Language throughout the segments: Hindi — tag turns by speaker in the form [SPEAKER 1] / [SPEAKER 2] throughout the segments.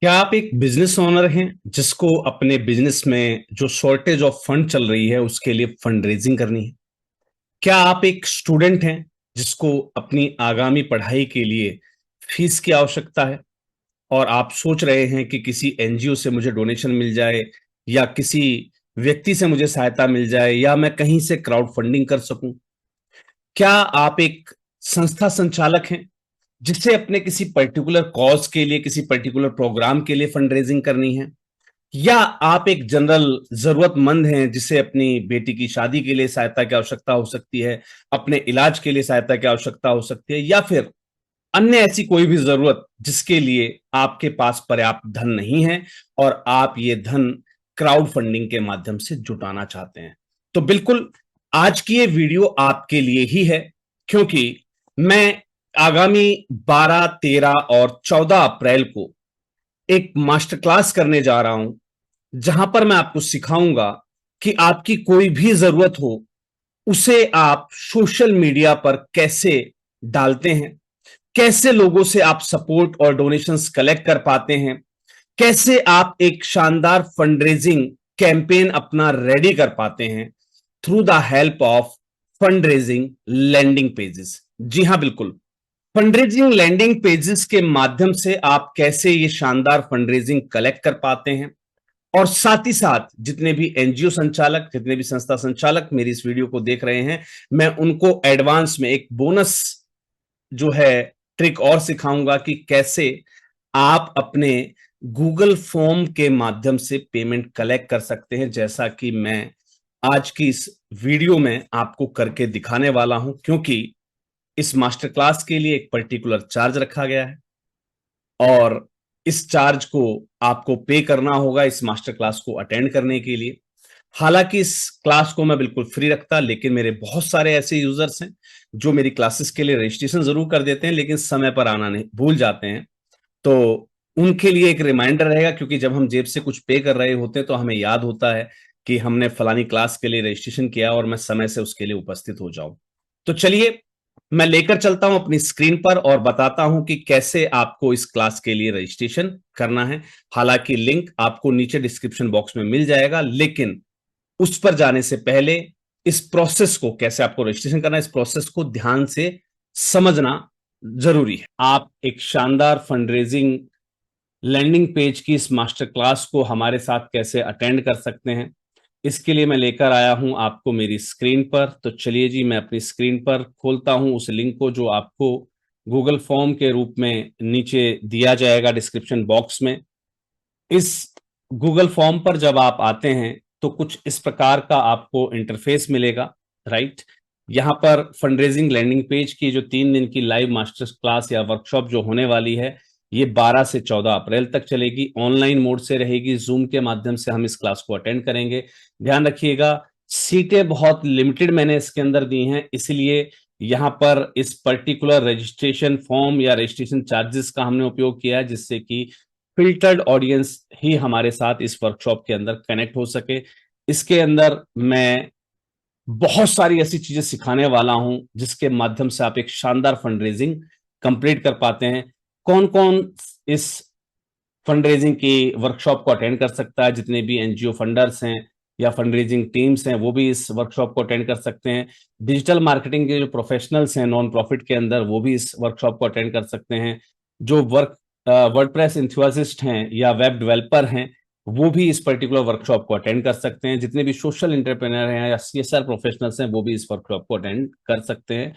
[SPEAKER 1] क्या आप एक बिजनेस ओनर हैं जिसको अपने बिजनेस में जो शॉर्टेज ऑफ फंड चल रही है उसके लिए फंड रेजिंग करनी है? क्या आप एक स्टूडेंट हैं जिसको अपनी आगामी पढ़ाई के लिए फीस की आवश्यकता है और आप सोच रहे हैं कि किसी एनजीओ से मुझे डोनेशन मिल जाए या किसी व्यक्ति से मुझे सहायता मिल जाए या मैं कहीं से क्राउड फंडिंग कर सकूं? क्या आप एक संस्था संचालक हैं जिससे अपने किसी पर्टिकुलर कॉज के लिए किसी पर्टिकुलर प्रोग्राम के लिए फंड रेजिंग करनी है? या आप एक जनरल जरूरतमंद हैं जिसे अपनी बेटी की शादी के लिए सहायता की आवश्यकता हो सकती है, अपने इलाज के लिए सहायता की आवश्यकता हो सकती है, या फिर अन्य ऐसी कोई भी जरूरत जिसके लिए आपके पास पर्याप्त धन नहीं है और आप ये धन क्राउड फंडिंग के माध्यम से जुटाना चाहते हैं? तो बिल्कुल आज की ये वीडियो आपके लिए ही है, क्योंकि मैं आगामी 12, 13 और 14 अप्रैल को एक मास्टर क्लास करने जा रहा हूं जहां पर मैं आपको सिखाऊंगा कि आपकी कोई भी जरूरत हो उसे आप सोशल मीडिया पर कैसे डालते हैं, कैसे लोगों से आप सपोर्ट और डोनेशंस कलेक्ट कर पाते हैं, कैसे आप एक शानदार फंड रेजिंग कैंपेन अपना रेडी कर पाते हैं through the help of fund raising landing pages. जी हां, बिल्कुल। फंडरेजिंग लैंडिंग पेजेस के माध्यम से आप कैसे ये शानदार फंडरेजिंग कलेक्ट कर पाते हैं और साथ ही साथ जितने भी एनजीओ संचालक, जितने भी संस्था संचालक मेरी इस वीडियो को देख रहे हैं, मैं उनको एडवांस में एक बोनस जो है ट्रिक और सिखाऊंगा कि कैसे आप अपने गूगल फॉर्म के माध्यम से पेमेंट कलेक्ट कर सकते हैं, जैसा कि मैं आज की इस वीडियो में आपको करके दिखाने वाला हूं। क्योंकि इस मास्टर क्लास के लिए एक पर्टिकुलर चार्ज रखा गया है और इस चार्ज को आपको पे करना होगा इस मास्टर क्लास को अटेंड करने के लिए। हालांकि इस क्लास को मैं बिल्कुल फ्री रखता, लेकिन मेरे बहुत सारे ऐसे यूजर्स हैं जो मेरी क्लासेस के लिए रजिस्ट्रेशन जरूर कर देते हैं लेकिन समय पर आना नहीं भूल जाते हैं। तो उनके लिए एक रिमाइंडर रहेगा, क्योंकि जब हम जेब से कुछ पे कर रहे होते हैं तो हमें याद होता है कि हमने फलानी क्लास के लिए रजिस्ट्रेशन किया और मैं समय से उसके लिए उपस्थित हो जाऊं। तो चलिए, मैं लेकर चलता हूं अपनी स्क्रीन पर और बताता हूं कि कैसे आपको इस क्लास के लिए रजिस्ट्रेशन करना है। हालांकि लिंक आपको नीचे डिस्क्रिप्शन बॉक्स में मिल जाएगा, लेकिन उस पर जाने से पहले इस प्रोसेस को, कैसे आपको रजिस्ट्रेशन करना है, इस प्रोसेस को ध्यान से समझना जरूरी है। आप एक शानदार फंडरेजिंग लैंडिंग पेज की इस मास्टर क्लास को हमारे साथ कैसे अटेंड कर सकते हैं, इसके लिए मैं लेकर आया हूं आपको मेरी स्क्रीन पर। तो चलिए जी, मैं अपनी स्क्रीन पर खोलता हूं उस लिंक को जो आपको गूगल फॉर्म के रूप में नीचे दिया जाएगा डिस्क्रिप्शन बॉक्स में। इस गूगल फॉर्म पर जब आप आते हैं तो कुछ इस प्रकार का आपको इंटरफेस मिलेगा, राइट। यहां पर फंडरेजिंग लैंडिंग पेज की जो 3 दिन की लाइव मास्टर क्लास या वर्कशॉप जो होने वाली है, ये 12 से 14 अप्रैल तक चलेगी। ऑनलाइन मोड से रहेगी, जूम के माध्यम से हम इस क्लास को अटेंड करेंगे। ध्यान रखिएगा, सीटें बहुत लिमिटेड मैंने इसके अंदर दी हैं, इसलिए यहां पर इस पर्टिकुलर रजिस्ट्रेशन फॉर्म या रजिस्ट्रेशन चार्जेस का हमने उपयोग किया है, जिससे कि फिल्टर्ड ऑडियंस ही हमारे साथ इस वर्कशॉप के अंदर कनेक्ट हो सके। इसके अंदर मैं बहुत सारी ऐसी चीजें सिखाने वाला हूं जिसके माध्यम से आप एक शानदार फंड रेजिंग कंप्लीट कर पाते हैं। कौन कौन इस फंड रेजिंग की वर्कशॉप को अटेंड कर सकता है? जितने भी एनजीओ फंडर्स हैं या फंड रेजिंग टीम्स हैं वो भी इस वर्कशॉप को अटेंड कर सकते हैं। डिजिटल मार्केटिंग के जो प्रोफेशनल्स हैं नॉन प्रॉफिट के अंदर, वो भी इस वर्कशॉप को अटेंड कर सकते हैं। जो वर्डप्रेस इंथुसिस्ट हैं या वेब डेवलपर हैं, वो भी इस पर्टिकुलर वर्कशॉप को अटेंड कर सकते हैं। जितने भी सोशल एंटरप्रेन्योर हैं या सीएसआर प्रोफेशनल्स हैं, वो भी इस वर्कशॉप को अटेंड कर सकते हैं।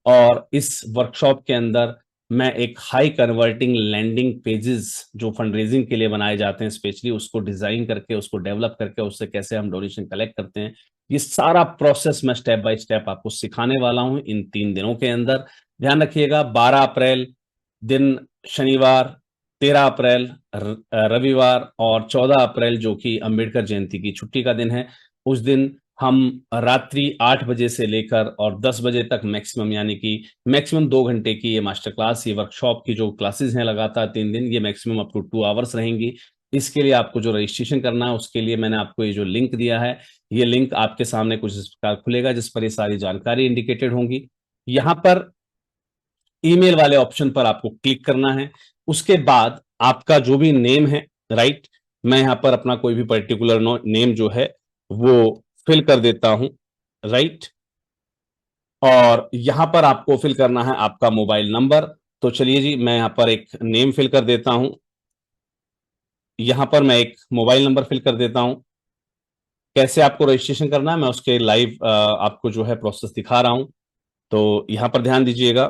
[SPEAKER 1] और इस वर्कशॉप के अंदर मैं एक हाई कन्वर्टिंग लैंडिंग पेजेस जो फंड रेजिंग के लिए बनाए जाते हैं स्पेशली, उसको डिजाइन करके, उसको डेवलप करके, उससे कैसे हम डोनेशन कलेक्ट करते हैं, ये सारा प्रोसेस मैं स्टेप बाय स्टेप आपको सिखाने वाला हूं इन 3 दिनों के अंदर। ध्यान रखिएगा, 12 अप्रैल दिन शनिवार, 13 अप्रैल रविवार और 14 अप्रैल जो कि अंबेडकर जयंती की छुट्टी का दिन है, उस दिन हम रात्रि 8 बजे से लेकर और 10 बजे तक मैक्सिमम, यानी कि मैक्सिमम 2 घंटे की ये मास्टर क्लास, ये वर्कशॉप की जो क्लासेस हैं लगातार 3 दिन, ये मैक्सिमम अप टू 2 आवर्स रहेंगी। इसके लिए आपको जो रजिस्ट्रेशन करना है उसके लिए मैंने आपको ये जो लिंक दिया है, ये लिंक आपके सामने कुछ इस प्रकार खुलेगा जिस पर ये सारी जानकारी इंडिकेटेड होंगी। यहाँ पर ईमेल वाले ऑप्शन पर आपको क्लिक करना है। उसके बाद आपका जो भी नेम है, राइट, मैं यहाँ पर अपना कोई भी पर्टिकुलर नेम जो है वो फिल कर देता हूं, राइट। और यहां पर आपको फिल करना है आपका मोबाइल नंबर। तो चलिए जी, मैं यहां पर एक नेम फिल कर देता हूं, यहां पर मैं एक मोबाइल नंबर फिल कर देता हूं। कैसे आपको रजिस्ट्रेशन करना है मैं उसके लाइव आपको जो है प्रोसेस दिखा रहा हूं। तो यहां पर ध्यान दीजिएगा।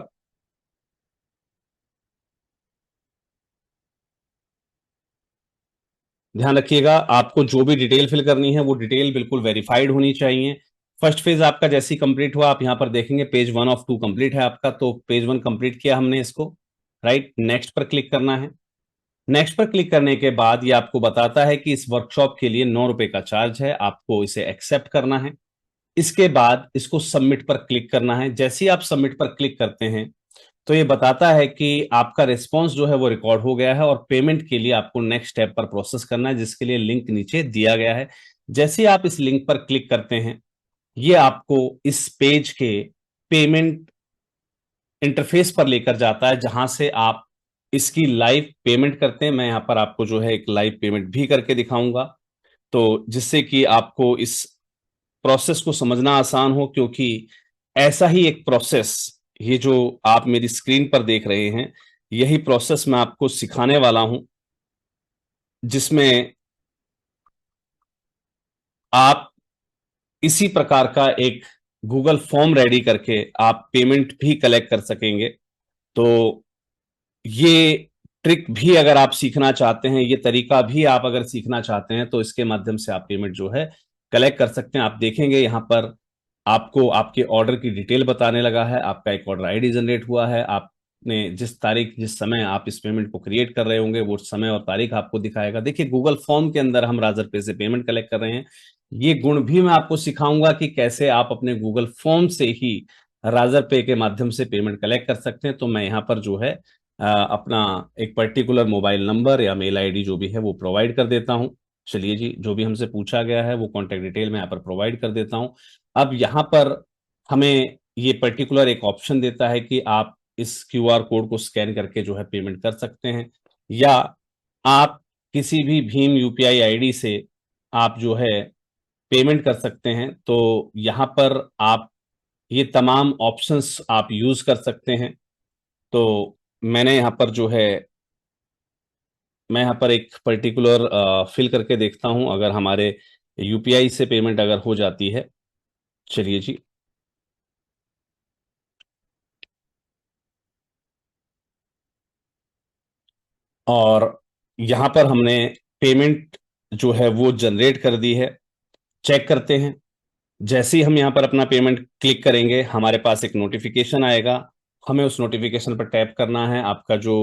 [SPEAKER 1] ध्यान रखिएगा, आपको जो भी डिटेल फिल करनी है वो डिटेल बिल्कुल वेरीफाइड होनी चाहिए। फर्स्ट फेज आपका जैसे ही कंप्लीट हुआ, आप यहां पर देखेंगे पेज 1 ऑफ 2 कंप्लीट है आपका। तो पेज 1 कंप्लीट किया हमने इसको, राइट। नेक्स्ट पर क्लिक करना है। नेक्स्ट पर क्लिक करने के बाद ये आपको बताता है कि इस वर्कशॉप के लिए 9 रुपए का चार्ज है, आपको इसे एक्सेप्ट करना है। इसके बाद इसको सबमिट पर क्लिक करना है। जैसे ही आप सबमिट पर क्लिक करते हैं तो ये बताता है कि आपका रिस्पॉन्स जो है वो रिकॉर्ड हो गया है और पेमेंट के लिए आपको नेक्स्ट स्टेप पर प्रोसेस करना है, जिसके लिए लिंक नीचे दिया गया है। जैसे ही आप इस लिंक पर क्लिक करते हैं, ये आपको इस पेज के पेमेंट इंटरफेस पर लेकर जाता है, जहां से आप इसकी लाइव पेमेंट करते हैं। मैं यहां पर आपको जो है एक लाइव पेमेंट भी करके दिखाऊंगा, तो जिससे कि आपको इस प्रोसेस को समझना आसान हो। क्योंकि ऐसा ही एक प्रोसेस, ये जो आप मेरी स्क्रीन पर देख रहे हैं, यही प्रोसेस मैं आपको सिखाने वाला हूं, जिसमें आप इसी प्रकार का एक गूगल फॉर्म रेडी करके आप पेमेंट भी कलेक्ट कर सकेंगे। तो ये ट्रिक भी अगर आप सीखना चाहते हैं, ये तरीका भी आप अगर सीखना चाहते हैं, तो इसके माध्यम से आप पेमेंट जो है कलेक्ट कर सकते हैं। आप देखेंगे यहां पर आपको आपके ऑर्डर की डिटेल बताने लगा है, आपका एक ऑर्डर आईडी जनरेट हुआ है, आपने जिस तारीख जिस समय आप इस पेमेंट को क्रिएट कर रहे होंगे वो समय और तारीख आपको दिखाएगा। देखिए, गूगल फॉर्म के अंदर हम राजर पे से पेमेंट कलेक्ट कर रहे हैं। ये गुण भी मैं आपको सिखाऊंगा कि कैसे आप अपने गूगल फॉर्म से ही राजर पे के माध्यम से पेमेंट कलेक्ट कर सकते हैं। तो मैं यहाँ पर जो है अपना एक पर्टिकुलर मोबाइल नंबर या मेल आईडी जो भी है वो प्रोवाइड कर देता हूं। चलिए जी, जो भी हमसे पूछा गया है वो कॉन्टेक्ट डिटेल मैं यहाँ पर प्रोवाइड कर देता हूं। अब यहाँ पर हमें ये पर्टिकुलर एक ऑप्शन देता है कि आप इस क्यूआर कोड को स्कैन करके जो है पेमेंट कर सकते हैं, या आप किसी भी भीम यूपीआई आईडी से आप जो है पेमेंट कर सकते हैं। तो यहाँ पर आप ये तमाम ऑप्शंस आप यूज कर सकते हैं। तो मैंने यहाँ पर जो है मैं यहाँ पर एक पर्टिकुलर फिल करके देखता हूं, अगर हमारे यूपीआई से पेमेंट अगर हो जाती है। चलिए जी, और यहाँ पर हमने पेमेंट जो है वो जनरेट कर दी है। चेक करते हैं। जैसे ही हम यहाँ पर अपना पेमेंट क्लिक करेंगे, हमारे पास एक नोटिफिकेशन आएगा। हमें उस नोटिफिकेशन पर टैप करना है। आपका जो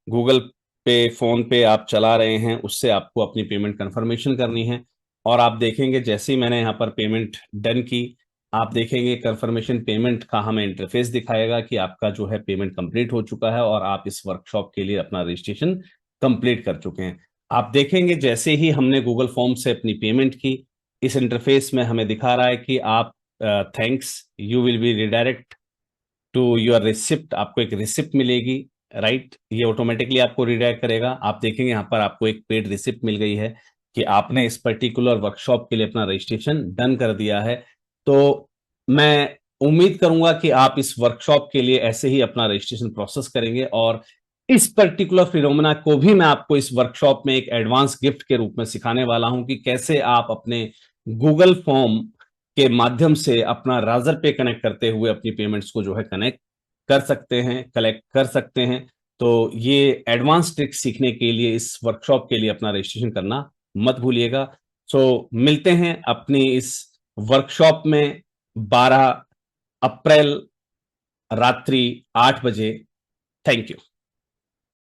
[SPEAKER 1] गूगल पे, फोन पे आप चला रहे हैं, उससे आपको अपनी पेमेंट कंफर्मेशन करनी है। और आप देखेंगे जैसे ही मैंने यहाँ पर पेमेंट डन की, आप देखेंगे कंफर्मेशन पेमेंट का हमें इंटरफेस दिखाएगा कि आपका जो है पेमेंट कंप्लीट हो चुका है और आप इस वर्कशॉप के लिए अपना रजिस्ट्रेशन कंप्लीट कर चुके हैं। आप देखेंगे जैसे ही हमने गूगल फॉर्म से अपनी पेमेंट की, इस इंटरफेस में हमें दिखा रहा है कि आप thanks, you will be redirect to your receipt. आपको एक रिसिप्ट मिलेगी, राइट। ये ऑटोमेटिकली आपको रिडायरेक्ट करेगा। आप देखेंगे यहाँ पर आपको एक पेड रिसिप्ट मिल गई है कि आपने इस पर्टिकुलर वर्कशॉप के लिए अपना रजिस्ट्रेशन डन कर दिया है। तो मैं उम्मीद करूंगा कि आप इस वर्कशॉप के लिए ऐसे ही अपना रजिस्ट्रेशन प्रोसेस करेंगे। और इस पर्टिकुलर फिनोमेना को भी मैं आपको इस वर्कशॉप में एक एडवांस गिफ्ट के रूप में सिखाने वाला हूं कि कैसे आप अपने गूगल फॉर्म के माध्यम से अपना राजर पे कनेक्ट करते हुए अपनी पेमेंट्स को जो है कनेक्ट कर सकते हैं, कलेक्ट कर सकते हैं। तो ये एडवांस ट्रिक सीखने के लिए, इस वर्कशॉप के लिए अपना रजिस्ट्रेशन करना मत भूलिएगा। सो मिलते हैं अपनी इस वर्कशॉप में 12 अप्रैल रात्रि 8 बजे। Thank you.